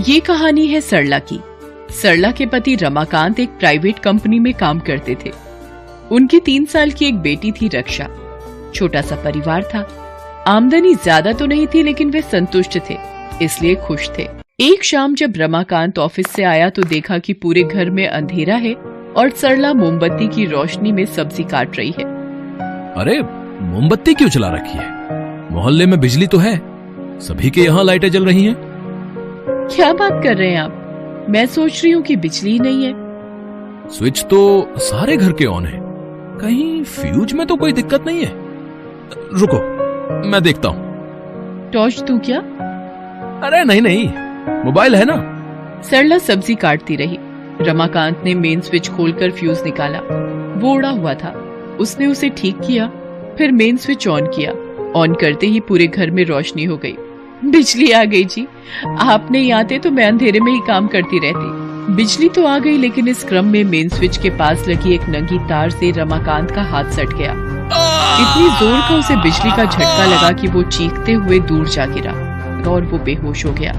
ये कहानी है सरला की। सरला के पति रमाकांत एक प्राइवेट कंपनी में काम करते थे। उनकी 3 साल की एक बेटी थी रक्षा। छोटा सा परिवार था। आमदनी ज्यादा तो नहीं थी, लेकिन वे संतुष्ट थे, इसलिए खुश थे। एक शाम जब रमाकांत ऑफिस से आया तो देखा कि पूरे घर में अंधेरा है और सरला मोमबत्ती की रोशनी में सब्जी काट रही है। अरे, मोमबत्ती क्यों जला रखी है? मोहल्ले में बिजली तो है, सभी के यहाँ लाइटें जल रही हैं। क्या बात कर रहे हैं आप? मैं सोच रही हूँ कि बिजली ही नहीं है। स्विच तो सारे घर के ऑन है, कहीं फ्यूज में तो कोई दिक्कत नहीं है। रुको, मैं देखता हूँ। टॉर्च दूं क्या? अरे नहीं, मोबाइल है ना। सरला सब्जी काटती रही। रमाकांत ने मेन स्विच खोलकर फ्यूज निकाला। वो उड़ा हुआ था। उसने उसे ठीक किया, फिर मेन स्विच ऑन किया। ऑन करते ही पूरे घर में रोशनी हो गई। बिजली आ गई जी। आप नहीं आते तो मैं अंधेरे में ही काम करती रहती। बिजली तो आ गई, लेकिन इस क्रम में मेन स्विच के पास लगी एक नंगी तार से रमाकांत का हाथ सट गया। इतनी जोर का उसे बिजली का झटका लगा कि वो चीखते हुए दूर जा गिरा और वो बेहोश हो गया।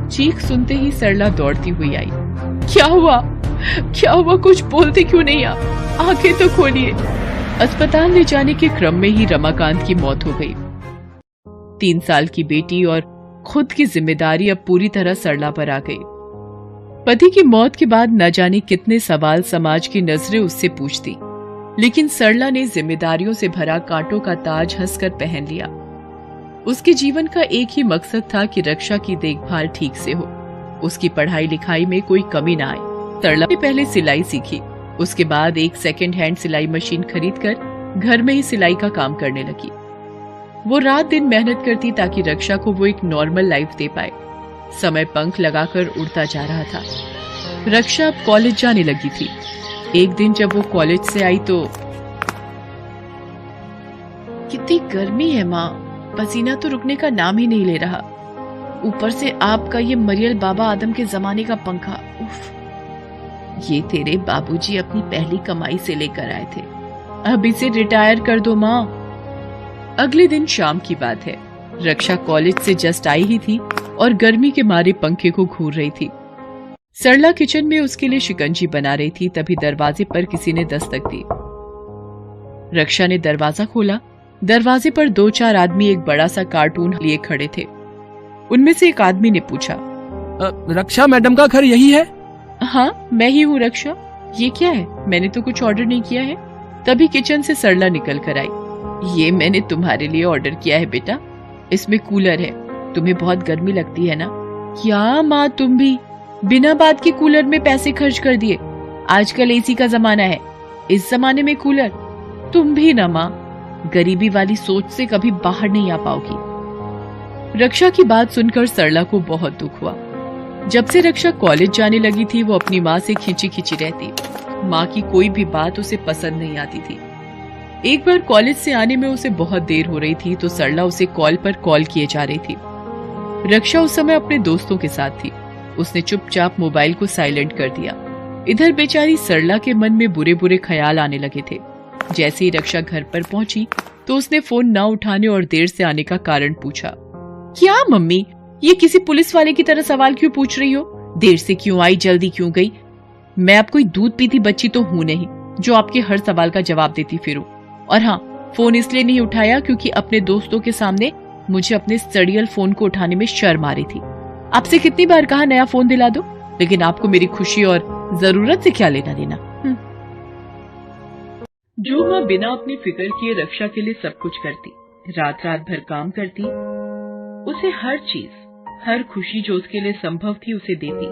चीख सुनते ही सरला दौड़ती हुई आई। क्या हुआ? कुछ बोलते क्यों नहीं आप? आंखें तो खोलिए। अस्पताल ले जाने के क्रम में ही रमाकांत की मौत हो गई। 3 साल की बेटी और खुद की जिम्मेदारी अब पूरी तरह सरला पर आ गई। पति की मौत के बाद न जाने कितने सवाल समाज की नजरें उससे पूछती, लेकिन सरला ने जिम्मेदारियों से भरा कांटों का ताज हंसकर पहन लिया। उसके जीवन का एक ही मकसद था कि रक्षा की देखभाल ठीक से हो, उसकी पढ़ाई लिखाई में कोई कमी ना आए। सरला ने पहले सिलाई सीखी, उसके बाद एक सेकेंड हैंड सिलाई मशीन खरीदकर घर में ही सिलाई का काम करने लगी। वो रात दिन मेहनत करती ताकि रक्षा को वो एक नॉर्मल लाइफ दे पाए। समय पंख लगाकर उड़ता जा रहा था। रक्षा अब कॉलेज जाने लगी थी। एक दिन जब वो कॉलेज से आई तो कितनी गर्मी है माँ, पसीना तो रुकने का नाम ही नहीं ले रहा। ऊपर से आपका ये मरियल बाबा आदम के जमाने का पंखा। उफ। ये तेरे बाबूजी अपनी पहली कमाई से लेकर आए थे, अब इसे रिटायर कर दो माँ। अगले दिन शाम की बात है। रक्षा कॉलेज से जस्ट आई ही थी और गर्मी के मारे पंखे को घूर रही थी। सरला किचन में उसके लिए शिकंजी बना रही थी, तभी दरवाजे पर किसी ने दस्तक दी। रक्षा ने दरवाजा खोला। दरवाजे पर 2-4 आदमी एक बड़ा सा कार्टून लिए खड़े थे। उनमें से एक आदमी ने पूछा, रक्षा मैडम का घर यही है? हाँ, मैं ही हूँ रक्षा। ये क्या है? मैंने तो कुछ ऑर्डर नहीं किया है। तभी किचन से सरला निकल कर आई। ये मैंने तुम्हारे लिए ऑर्डर किया है बेटा, इसमें कूलर है। तुम्हें बहुत गर्मी लगती है ना? क्या माँ, तुम भी बिना बात के कूलर में पैसे खर्च कर दिए। आजकल एसी का जमाना है, इस जमाने में कूलर? तुम भी ना माँ, गरीबी वाली सोच से कभी बाहर नहीं आ पाओगी। रक्षा की बात सुनकर सरला को बहुत दुख हुआ। जब से रक्षा कॉलेज जाने लगी थी वो अपनी माँ से खिंची खिंची रहती। माँ की कोई भी बात उसे पसंद नहीं आती थी। एक बार कॉलेज से आने में उसे बहुत देर हो रही थी तो सरला उसे कॉल पर कॉल किए जा रही थी। रक्षा उस समय अपने दोस्तों के साथ थी। उसने चुपचाप मोबाइल को साइलेंट कर दिया। इधर बेचारी सरला के मन में बुरे बुरे ख्याल आने लगे थे। जैसे ही रक्षा घर पर पहुंची तो उसने फोन ना उठाने और देर से आने का कारण पूछा। क्या मम्मी, ये किसी पुलिस वाले की तरह सवाल क्यों पूछ रही हो? देर से क्यों आई, जल्दी क्यों गई? मैं अब कोई दूध पीती बच्ची तो हूं नहीं जो आपके हर सवाल का जवाब देती फिरूं। और हाँ, फोन इसलिए नहीं उठाया क्योंकि अपने दोस्तों के सामने मुझे अपने सड़ियल फोन को उठाने में शर्म आ रही थी। आपसे कितनी बार कहा नया फोन दिला दो, लेकिन आपको मेरी खुशी और जरूरत से क्या लेना देना। जो माँ बिना अपनी फिक्र किए रक्षा के लिए सब कुछ करती, रात रात भर काम करती, उसे हर चीज, हर खुशी जो उसके लिए संभव थी उसे देती,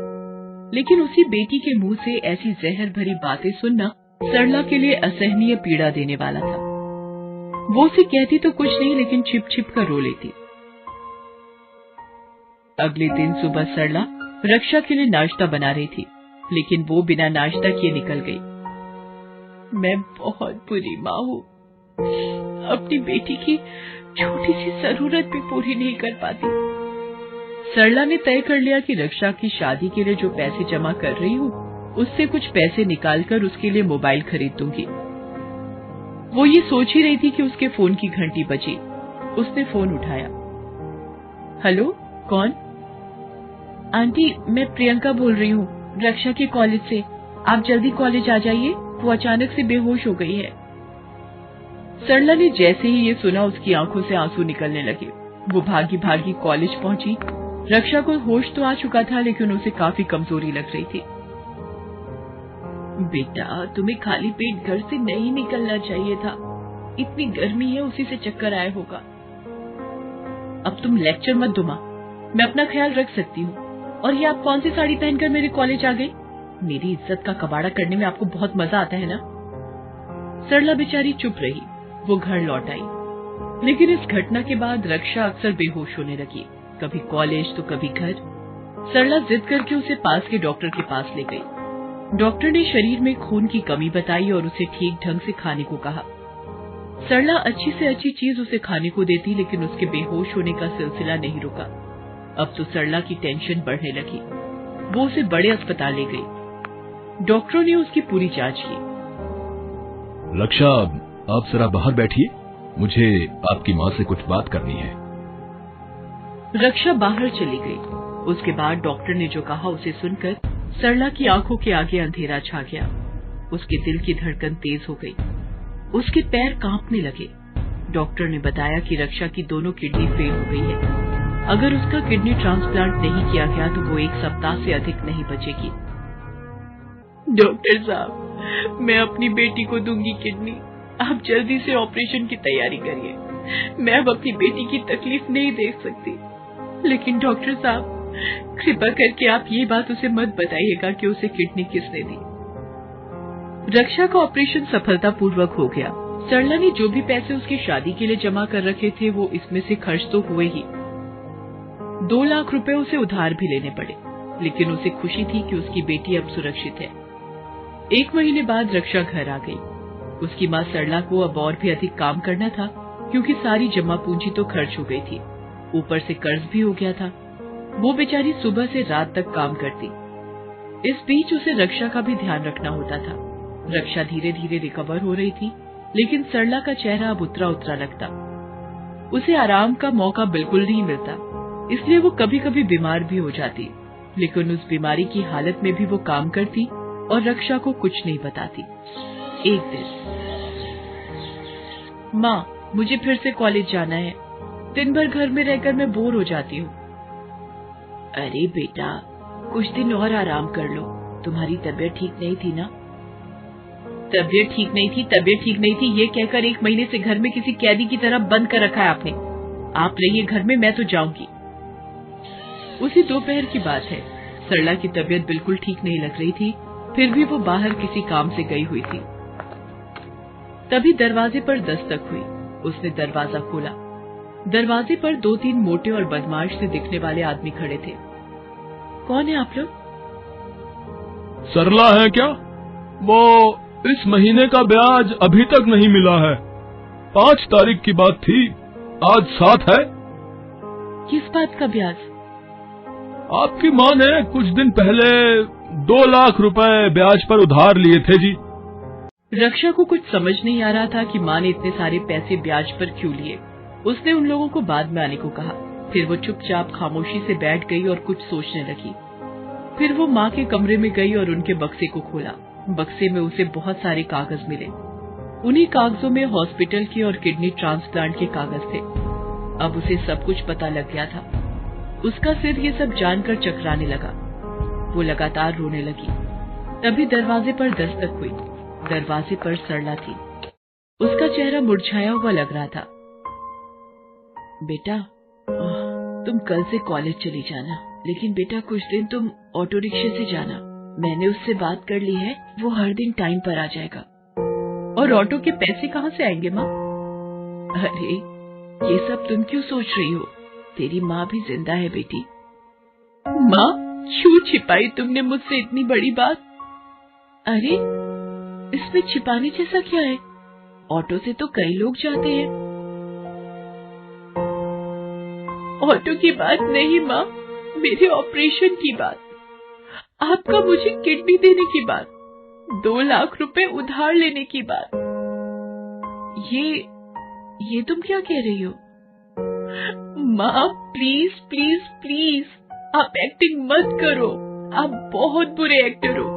लेकिन उसी बेटी के मुंह से ऐसी जहर भरी बातें सुनना सरला के लिए असहनीय पीड़ा देने वाला था। वो उसे कहती तो कुछ नहीं, लेकिन छिप छिप कर रो लेती। अगले दिन सुबह सरला रक्षा के लिए नाश्ता बना रही थी, लेकिन वो बिना नाश्ता किए निकल गई। मैं बहुत बुरी माँ हूँ, अपनी बेटी की छोटी सी जरूरत भी पूरी नहीं कर पाती। सरला ने तय कर लिया कि रक्षा की शादी के लिए जो पैसे जमा कर रही हूँ उससे कुछ पैसे निकालकर उसके लिए मोबाइल खरीद दूंगी। वो ये सोच ही रही थी कि उसके फोन की घंटी बजी। उसने फोन उठाया। हेलो, कौन? आंटी, मैं प्रियंका बोल रही हूँ, रक्षा के कॉलेज से। आप जल्दी कॉलेज आ जाइए, वो अचानक से बेहोश हो गई है। सरला ने जैसे ही ये सुना उसकी आंखों से आंसू निकलने लगे। वो भागी भागी कॉलेज पहुंची। रक्षा को होश तो आ चुका था, लेकिन उसे काफी कमजोरी लग रही थी। बेटा, तुम्हें खाली पेट घर से नहीं निकलना चाहिए था। इतनी गर्मी है, उसी से चक्कर आया होगा। अब तुम लेक्चर मत दो माँ, मैं अपना ख्याल रख सकती हूँ। और ये आप कौन सी साड़ी पहनकर मेरे कॉलेज आ गई? मेरी इज्जत का कबाड़ा करने में आपको बहुत मजा आता है ना? सरला बेचारी चुप रही। वो घर लौट आई, लेकिन इस घटना के बाद रक्षा अक्सर बेहोश होने लगी, कभी कॉलेज तो कभी घर। सरला जिद करके उसे पास के डॉक्टर के पास ले गई। डॉक्टर ने शरीर में खून की कमी बताई और उसे ठीक ढंग से खाने को कहा। सरला अच्छी से अच्छी चीज उसे खाने को देती, लेकिन उसके बेहोश होने का सिलसिला नहीं रुका। अब तो सरला की टेंशन बढ़ने लगी। वो उसे बड़े अस्पताल ले गई। डॉक्टरों ने उसकी पूरी जांच की। रक्षा, आप जरा बाहर बैठिए, मुझे आपकी माँ से कुछ बात करनी है। रक्षा बाहर चली गई। उसके बाद डॉक्टर ने जो कहा उसे सुनकर सरला की आंखों के आगे अंधेरा छा गया। उसके दिल की धड़कन तेज हो गई, उसके पैर कांपने लगे। डॉक्टर ने बताया कि रक्षा की दोनों किडनी फेल हो गई है। अगर उसका किडनी ट्रांसप्लांट नहीं किया गया तो वो 1 सप्ताह से अधिक नहीं बचेगी। डॉक्टर साहब, मैं अपनी बेटी को दूंगी किडनी। आप जल्दी से ऑपरेशन की तैयारी करिए। मैं अब अपनी बेटी की तकलीफ नहीं देख सकती। लेकिन डॉक्टर साहब, कृपा करके आप ये बात उसे मत बताइएगा कि उसे किडनी किसने दी। रक्षा का ऑपरेशन सफलतापूर्वक हो गया। सरला ने जो भी पैसे उसकी शादी के लिए जमा कर रखे थे, वो इसमें से खर्च तो हुए ही। 2 लाख रुपए उसे उधार भी लेने पड़े, लेकिन उसे खुशी थी कि उसकी बेटी अब सुरक्षित है। 1 महीने बाद रक्षा घर आ गई। उसकी माँ सरला को अब और भी अधिक काम करना था, क्योंकि सारी जमा पूंजी तो खर्च हो गई थी, ऊपर से कर्ज भी हो गया था। वो बेचारी सुबह से रात तक काम करती। इस बीच उसे रक्षा का भी ध्यान रखना होता था। रक्षा धीरे धीरे रिकवर हो रही थी, लेकिन सरला का चेहरा अब उतरा उतरा लगता। उसे आराम का मौका बिल्कुल नहीं मिलता, इसलिए वो कभी कभी बीमार भी हो जाती। लेकिन उस बीमारी की हालत में भी वो काम करती और रक्षा को कुछ नहीं बताती। एक दिन, माँ, मुझे फिर से कॉलेज जाना है। दिन भर घर में रहकर मैं बोर हो जाती हूँ। अरे बेटा, कुछ दिन और आराम कर लो। तुम्हारी तबीयत ठीक नहीं थी ना? तबीयत ठीक नहीं थी ये कहकर 1 महीने से घर में किसी कैदी की तरह बंद कर रखा है आपने। आप रहिए घर में, मैं तो जाऊंगी। उसी दोपहर की बात है। सरला की तबीयत बिल्कुल ठीक नहीं लग रही थी, फिर भी वो बाहर किसी काम से गई हुई थी। तभी दरवाजे पर दस्तक हुई। उसने दरवाजा खोला। दरवाजे पर 2-3 मोटे और बदमाश से दिखने वाले आदमी खड़े थे। कौन है आप लोग? सरला है क्या? वो इस महीने का ब्याज अभी तक नहीं मिला है। 5 तारीख की बात थी, आज 7 है। किस बात का ब्याज? आपकी माँ ने कुछ दिन पहले 2 लाख रुपए ब्याज पर उधार लिए थे जी। रक्षा को कुछ समझ नहीं आ रहा था कि माँ ने इतने सारे पैसे ब्याज पर क्यों लिए। उसने उन लोगों को बाद में आने को कहा। फिर वो चुपचाप खामोशी से बैठ गई और कुछ सोचने लगी। फिर वो माँ के कमरे में गई और उनके बक्से को खोला। बक्से में उसे बहुत सारे कागज मिले। उन्हीं कागजों में हॉस्पिटल के और किडनी ट्रांसप्लांट के कागज थे। अब उसे सब कुछ पता लग गया था। उसका सिर ये सब जानकर चकराने लगा। वो लगातार रोने लगी। तभी दरवाजे पर दस्तक हुई। दरवाजे पर सरला थी। उसका चेहरा मुरझाया हुआ लग रहा था। बेटा, तुम कल से कॉलेज चली जाना, लेकिन बेटा कुछ दिन तुम ऑटो रिक्शे से जाना। मैंने उससे बात कर ली है, वो हर दिन टाइम पर आ जाएगा। और ऑटो के पैसे कहाँ से आएंगे माँ? अरे, ये सब तुम क्यों सोच रही हो? तेरी माँ भी जिंदा है बेटी। माँ, क्यों छिपाई तुमने मुझसे इतनी बड़ी बात? अरे, इसमें छिपाने जैसा क्या है? ऑटो से तो कई लोग जाते हैं। ऑटो की बात नहीं माँ, मेरे ऑपरेशन की बात। आपका मुझे किडनी देने की बात, 2 लाख रुपए उधार लेने की बात। ये तुम क्या कह रही हो? माँ, प्लीज प्लीज प्लीज, आप एक्टिंग मत करो, आप बहुत बुरे एक्टर हो।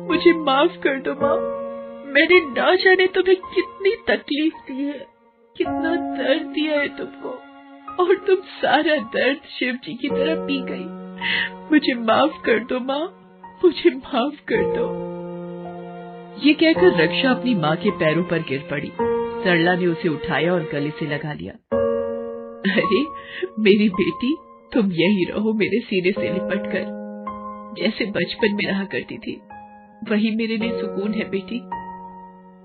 मुझे माफ कर दो माँ। मैंने ना जाने तुम्हें कितनी तकलीफ दी है, कितना दर्द दिया है तुमको, और तुम सारा दर्द शिव जी की तरह पी गई। मुझे माफ कर दो माँ, मुझे माफ कर दो। ये कहकर रक्षा अपनी माँ के पैरों पर गिर पड़ी। सरला ने उसे उठाया और गले से लगा लिया। अरे मेरी बेटी, तुम यही रहो मेरे सीने से लिपट कर, जैसे बचपन में रहा करती थी। वही मेरे लिए सुकून है बेटी।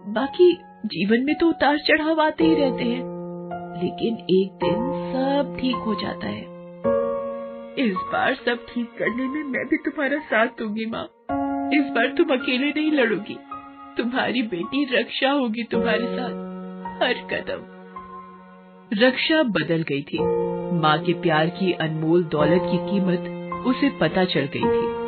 बाकी जीवन में तो उतार चढ़ाव आते ही रहते हैं, लेकिन एक दिन सब ठीक हो जाता है। इस बार सब ठीक करने में मैं भी तुम्हारा साथ दूंगी माँ। इस बार तुम अकेले नहीं लड़ोगी, तुम्हारी बेटी रक्षा होगी तुम्हारे साथ हर कदम। रक्षा बदल गई थी। माँ के प्यार की अनमोल दौलत की कीमत उसे पता चल गई थी।